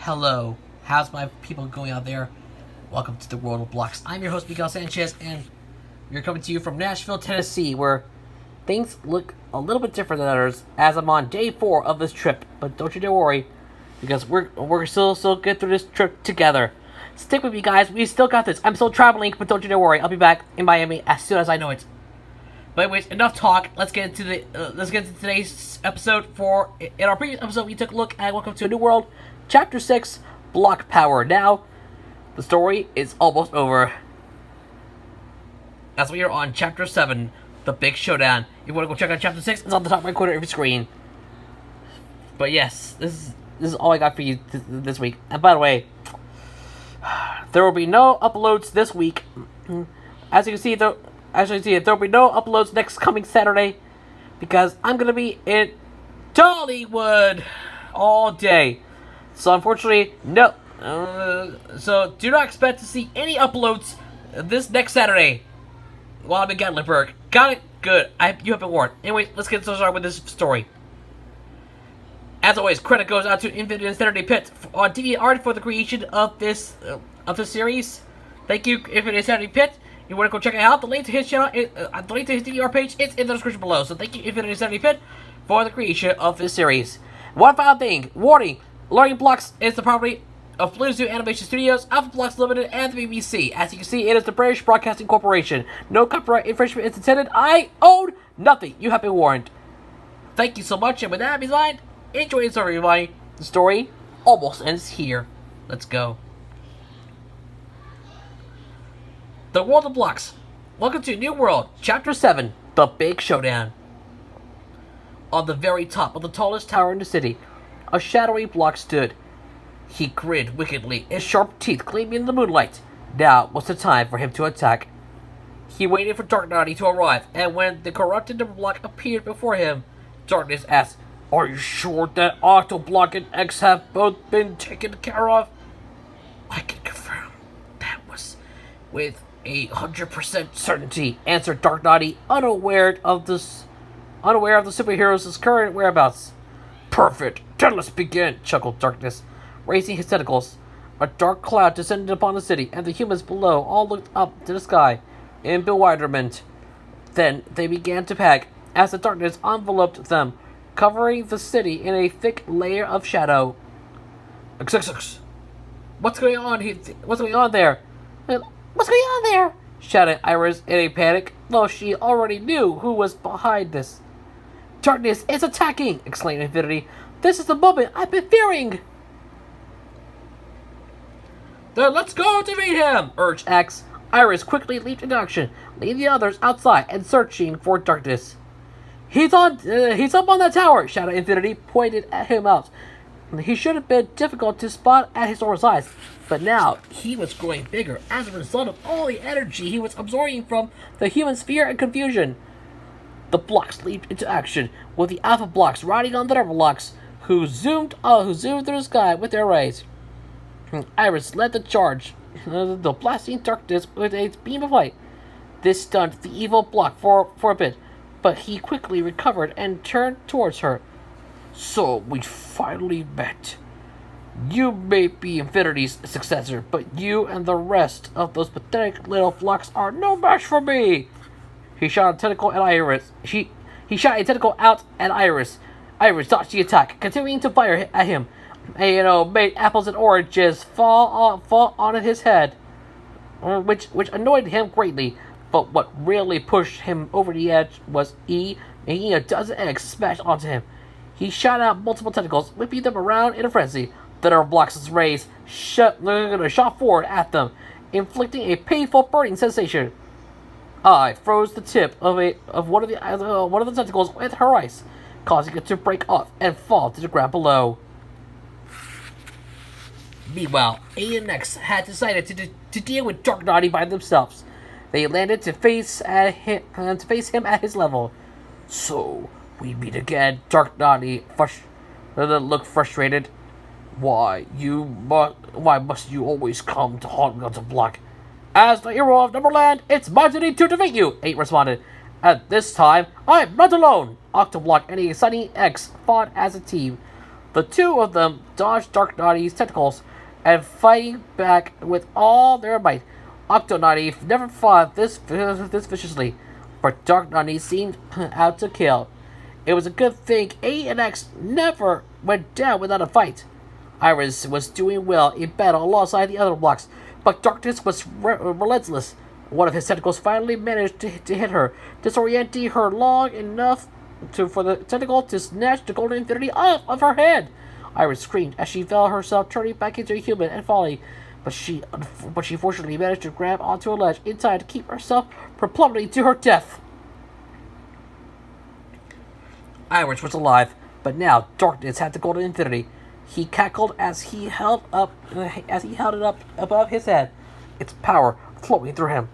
Hello, how's my people going out there? Welcome to the world of blocks. I'm your host, Miguel Sanchez, and we're coming to you from Nashville, Tennessee, where things look a little bit different than others as I'm on day 4 of this trip. But don't you dare worry, because we're still get through this trip together. Stick with me, guys. We still got this. I'm still traveling, but don't you dare worry. I'll be back in Miami as soon as I know it. But anyways, enough talk. Let's get into today's episode. In our previous episode, we took a look at Welcome to a New World, Chapter 6, Block Power. Now, the story is almost over, as we are on Chapter 7, the Big Showdown. If you want to go check out Chapter 6, it's on the top right corner of your screen. But yes, this is all I got for you this week. And by the way, there will be no uploads this week. As you can see, there will be no uploads next coming Saturday, because I'm going to be in Dollywood all day. So unfortunately, no. So do not expect to see any uploads this next Saturday while I'm in Gatlinburg. Got it? Good. You have been warned. Anyway, let's get started with this story. As always, credit goes out to Infinite Insanity Pit on DeviantArt for the creation of this series. Thank you, Infinite Insanity Pit. You want to go check it out? The link to his channel, the link to his DVR page, is in the description below. So thank you, Infinite Insanity Pit, for the creation of this series. One final thing: warning. Learning Blocks is the property of Blue Zoo Animation Studios, Alpha Blocks Limited, and the BBC. As you can see, it is the British Broadcasting Corporation. No copyright infringement is intended. I own nothing. You have been warned. Thank you so much, and with that in mind, enjoy the story, everybody. The story almost ends here. Let's go. The World of Blocks. Welcome to New World, Chapter 7, The Big Showdown. On the very top of the tallest tower in the city, a shadowy block stood. He grinned wickedly, his sharp teeth gleaming in the moonlight. Now was the time for him to attack. He waited for Darknotty to arrive, and when the corrupted block appeared before him, Darkness asked, "Are you sure that Octoblock and X have both been taken care of?" "I can confirm that was with 100% certainty," answered Darknotty, unaware of the superhero's current whereabouts. "Perfect. Then let's begin," chuckled Darkness, raising his tentacles. A dark cloud descended upon the city, and the humans below all looked up to the sky in bewilderment. Then they began to panic as the darkness enveloped them, covering the city in a thick layer of shadow. "XXX! What's going on here? What's going on there? What's going on there?" shouted Iris in a panic, though she already knew who was behind this. "Darkness is attacking!" exclaimed Infinity. "This is the moment I've been fearing!" "Then let's go to meet him!" urged X. Iris quickly leaped into action, leaving the others outside and searching for Darkness. He's up on that tower!" shouted Infinity, pointed at him out. He should have been difficult to spot at his normal size, but now he was growing bigger as a result of all the energy he was absorbing from the human's fear and confusion. The blocks leaped into action, with the Alpha Blocks riding on the Delta Blocks, who zoomed through the sky with their rays. Iris led the charge, the blasting Darkness with a beam of light. This stunned the evil block for a bit, but he quickly recovered and turned towards her. "So we finally met. You may be Infinity's successor, but you and the rest of those pathetic little blocks are no match for me." He shot a tentacle at Iris. He shot a tentacle out at Iris. Iris dodged the attack, continuing to fire at him, and made apples and oranges fall on his head, which annoyed him greatly. But what really pushed him over the edge was making a dozen eggs smash onto him. He shot out multiple tentacles, whipping them around in a frenzy. The Nether Blocks' rays shot forward at them, inflicting a painful burning sensation. I froze the tip of one of the tentacles with her ice, causing it to break off and fall to the ground below. Meanwhile, A and X had decided to deal with Darknotty by themselves. They landed to face him at his level. "So we meet again," Darknotty looked frustrated. Why must you always come to haunt me on the block?" "As the hero of Numberland, it's my duty to defeat you," 8 responded. "At this time, I'm not alone." Octoblock and a Sunny X fought as a team. The two of them dodged Dark Naughty's tentacles and fighting back with all their might. Octo Naughty never fought this viciously, but Dark Naughty seemed out to kill. It was a good thing A and X never went down without a fight. Iris was doing well in battle alongside the other blocks, but Darkness was relentless. One of his tentacles finally managed to hit her, disorienting her long enough for the tentacle to snatch the golden infinity off of her head. Iris screamed as she felt herself turning back into a human and falling, but she fortunately managed to grab onto a ledge in time to keep herself from plummeting to her death. Iris was alive, but now Darkness had the golden infinity. He cackled as he held it up above his head, its power flowing through him.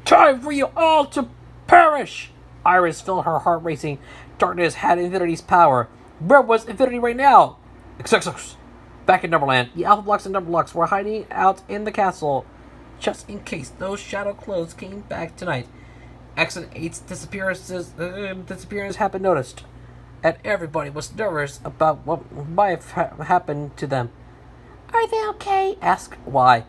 Time for you all to perish! Iris felt her heart racing. Darkness had Infinity's power. Where was Infinity right now? Exexos! Back in Numberland, the Alpha Blocks and Number Blocks were hiding out in the castle, just in case those shadow clothes came back tonight. X and 8's disappearance had been noticed, and everybody was nervous about what might have happened to them. Are they okay? Asked Y.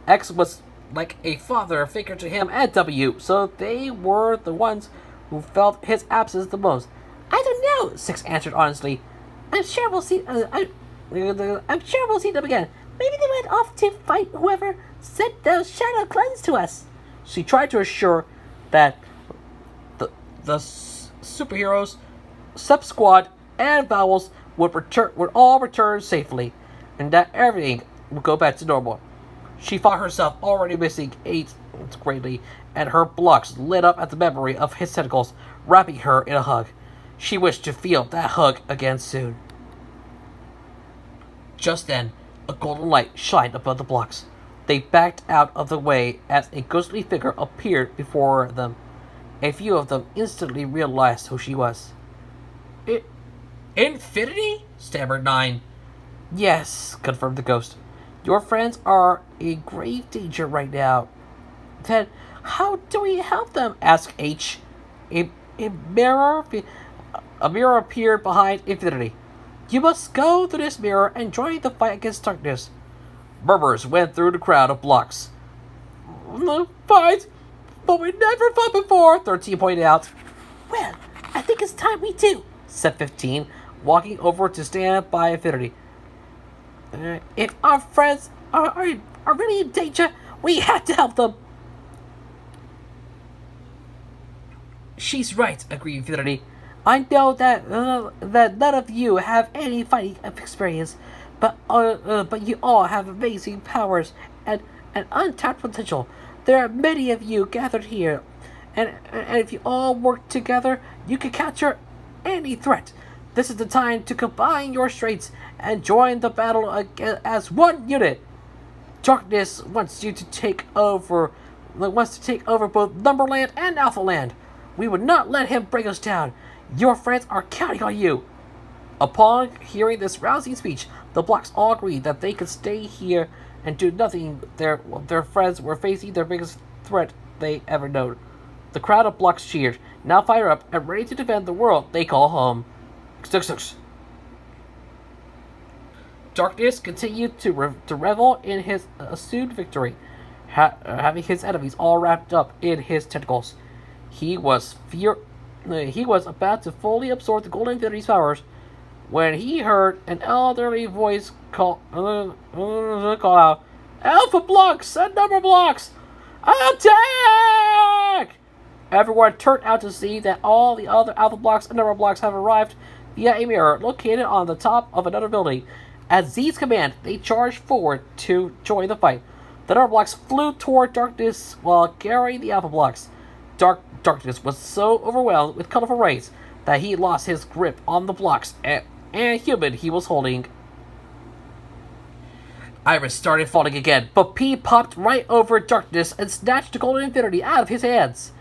X was like a father figure to him and W, so they were the ones who felt his absence the most. I don't know, Six answered honestly. I'm sure we'll see them again. Maybe they went off to fight whoever sent those shadow clones to us. She tried to assure that the superheroes, Sub Squad, and Vowels would all return safely, and that everything would go back to normal. She fought herself already missing 8 greatly, and her blocks lit up at the memory of his tentacles, wrapping her in a hug. She wished to feel that hug again soon. Just then, a golden light shined above the blocks. They backed out of the way as a ghostly figure appeared before them. A few of them instantly realized who she was. Infinity? Stammered 9. Yes, confirmed the ghost. Your friends are in grave danger right now. Then, how do we help them? Asked H. A mirror appeared behind Infinity. You must go to this mirror and join the fight against darkness. Murmurs went through the crowd of blocks. The fight? But we never fought before, 13 pointed out. Well, I think it's time we do, said 15, walking over to stand by Infinity. If our friends are really in danger, we have to help them. She's right, agreed Infinity. I know that none of you have any fighting experience, but you all have amazing powers and untapped potential. There are many of you gathered here, and if you all work together, you can capture any threat. This is the time to combine your strengths and join the battle as one unit. Darkness wants to take over both Numberland and Alphaland. We would not let him break us down. Your friends are counting on you. Upon hearing this rousing speech, the blocks all agreed that they could stay here and do nothing. Their friends were facing their biggest threat they ever known. The crowd of blocks cheered, now fired up and ready to defend the world they call home. Darkness continued to revel in his assumed victory, having his enemies all wrapped up in his tentacles. He was about to fully absorb the Golden Infinity's powers when he heard an elderly voice call out, Alpha Blocks and Number Blocks, attack! Everyone turned out to see that all the other Alpha Blocks and Number Blocks have arrived via a mirror located on the top of another building. At Z's command, they charged forward to join the fight. The Number Blocks flew toward Darkness while carrying the Alpha Blocks. Darkness was so overwhelmed with colorful rays that he lost his grip on the blocks and human he was holding. Iris started falling again, but P popped right over Darkness and snatched the Golden Infinity out of his hands.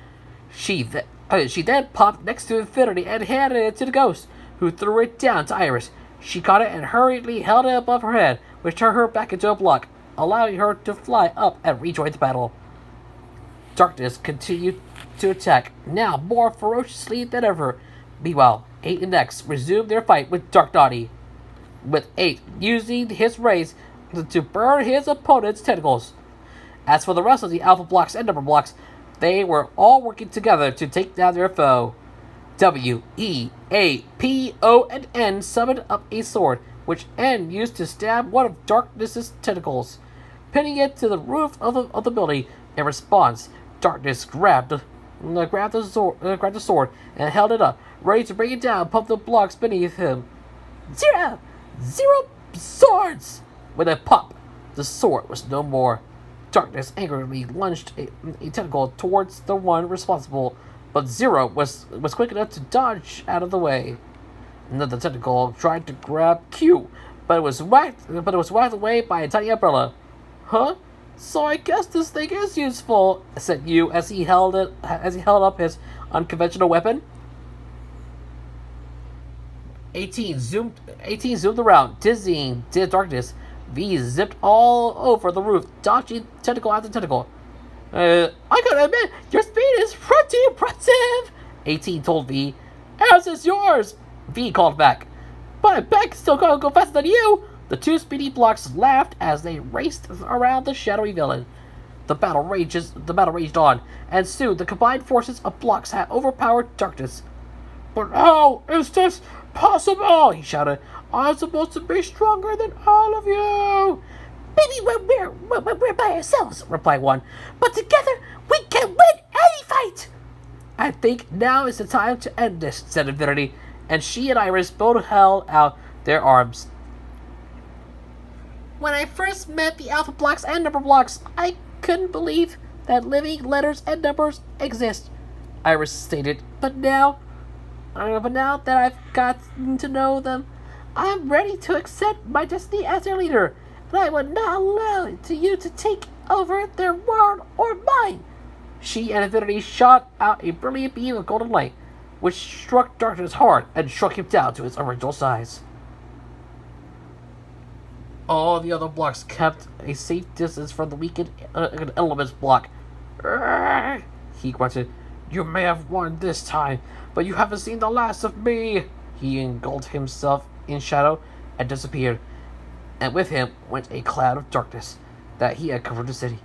She then popped next to Infinity and handed it to the ghost, who threw it down to Iris. She caught it and hurriedly held it above her head, which turned her back into a block, allowing her to fly up and rejoin the battle. Darkness continued to attack, now more ferociously than ever. Meanwhile, 8 and X resumed their fight with Dark Naughty. with 8 using his rays to burn his opponent's tentacles. As for the rest of the Alpha blocks and Number blocks, they were all working together to take down their foe. W, E, A, P, O, and N summoned up a sword, which N used to stab one of Darkness's tentacles, pinning it to the roof of the building. In response, Darkness grabbed the sword and held it up, ready to bring it down, pump the blocks beneath him. Zero swords! With a pop, the sword was no more. Darkness angrily lunged a tentacle towards the one responsible, but Zero was quick enough to dodge out of the way. Another tentacle tried to grab Q, but it was whacked away by a tiny umbrella. Huh? So I guess this thing is useful, said Yu as he held up his unconventional weapon. 18 zoomed around, dizzying Darkness. V zipped all over the roof, dodging tentacle after tentacle. I gotta admit, your speed is pretty impressive, 18 told V. As is yours, V called back. But I bet I can still go faster than you. The two speedy blocks laughed as they raced around the shadowy villain. The battle raged on, and soon the combined forces of blocks had overpowered Darkness. But how is this possible? He shouted. I'm supposed to be stronger than all of you. Maybe we're by ourselves, replied one. But together we can win any fight. I think now is the time to end this, said Infinity, and she and Iris both held out their arms. When I first met the Alpha blocks and Number blocks, I couldn't believe that living letters and numbers exist, Iris stated. But now that I've gotten to know them, I'm ready to accept my destiny as their leader, and I will not allow you to take over their world or mine. She and Infinity shot out a brilliant beam of golden light, which struck Darkness hard and shrunk him down to his original size. All the other blocks kept a safe distance from the weakened Elements block. He grunted. You may have won this time, but you haven't seen the last of me. He engulfed himself in shadow and disappeared, and with him went a cloud of darkness that he had covered the city.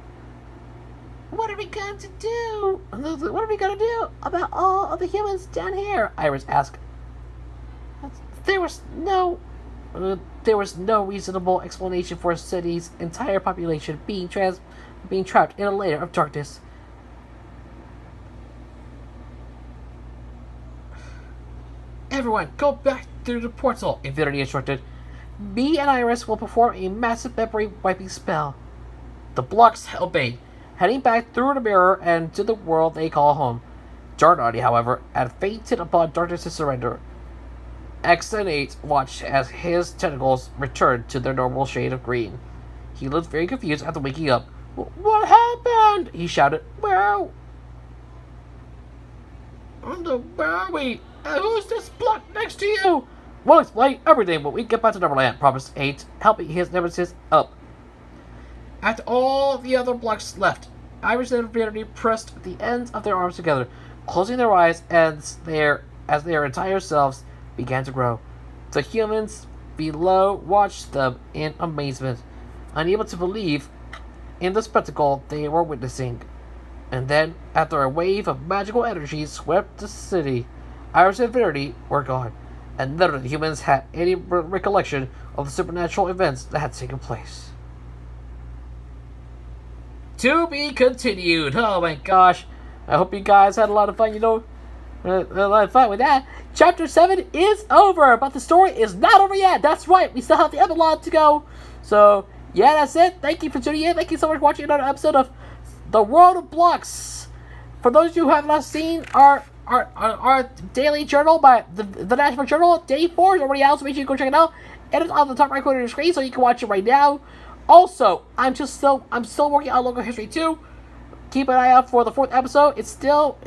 What are we going to do? What are we going to do about all of the humans down here? Iris asked. There was no reasonable explanation for a city's entire population being trapped in a layer of darkness. Everyone, go back through the portal, Infinity instructed. Me and Iris will perform a massive memory-wiping spell. The blocks obeyed, heading back through the mirror and to the world they call home. Jarnardi, however, had fainted upon Darkness's surrender. X and 8 watched as his tentacles returned to their normal shade of green. He looked very confused after waking up. What happened? He shouted. Where are we? Who's this block next to you? We'll explain everything when we get back to Neverland, promised 8, helping his nemesis up. After all the other blocks left, Iris and Infinity pressed the ends of their arms together, closing their eyes as their entire selves began to grow. The humans below watched them in amazement, unable to believe in the spectacle they were witnessing. And then, after a wave of magical energy swept the city, Iris and Infinity were gone, and none of the humans had any recollection of the supernatural events that had taken place. To be continued. Oh my gosh. I hope you guys had a lot of fun, a lot of fun with that. Chapter 7 is over, but the story is not over yet. That's right, we still have the epilogue to go. So, yeah, that's it. Thank you for tuning in. Thank you so much for watching another episode of The World of Blocks. For those of you who have not seen our daily journal by the National Journal, Day 4 is already out, so make sure you go check it out. It is on the top right corner of your screen, so you can watch it right now. Also, I'm still working on Local History 2. Keep an eye out for the 4th episode. It's still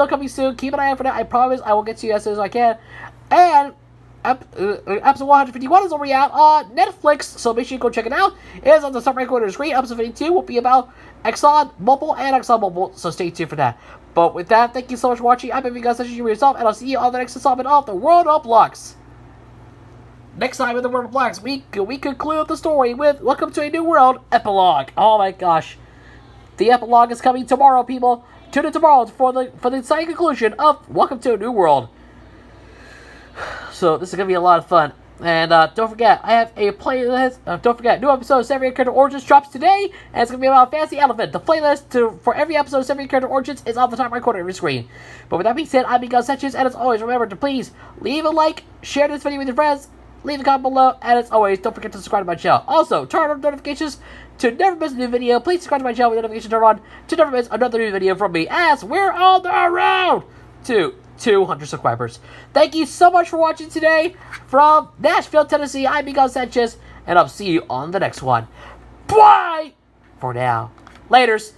coming soon. Keep an eye out for that. I promise I will get to you as soon as I can. And episode 151 is already out on Netflix, so make sure you go check it out. It is on the top right corner of the screen. Episode 52 will be about ExxonMobil and ExxonMobil, so stay tuned for that. But with that, thank you so much for watching. I hope you guys enjoyed yourself, and I'll see you on the next installment of The World of Blocks. Next time in the World of Blacks, we conclude the story with Welcome to a New World Epilogue. Oh my gosh. The epilogue is coming tomorrow, people. Tune in tomorrow for the exciting conclusion of Welcome to a New World. So this is going to be a lot of fun. And don't forget, I have a playlist. Don't forget, new episode of 7 Character Origins drops today, and it's going to be about Fantasy Elephant. The playlist for every episode of 7 Character Origins is on the top right corner of your screen. But with that being said, I'm Big Showdown, and as always, remember to please leave a like, share this video with your friends, leave a comment below, and as always, don't forget to subscribe to my channel. Also, turn on notifications to never miss a new video. Please subscribe to my channel with notifications turned on to never miss another new video from me, as we're on the road to 200 subscribers. Thank you so much for watching today. From Nashville, Tennessee, I'm Big Showdown, and I'll see you on the next one. Bye! For now. Laters.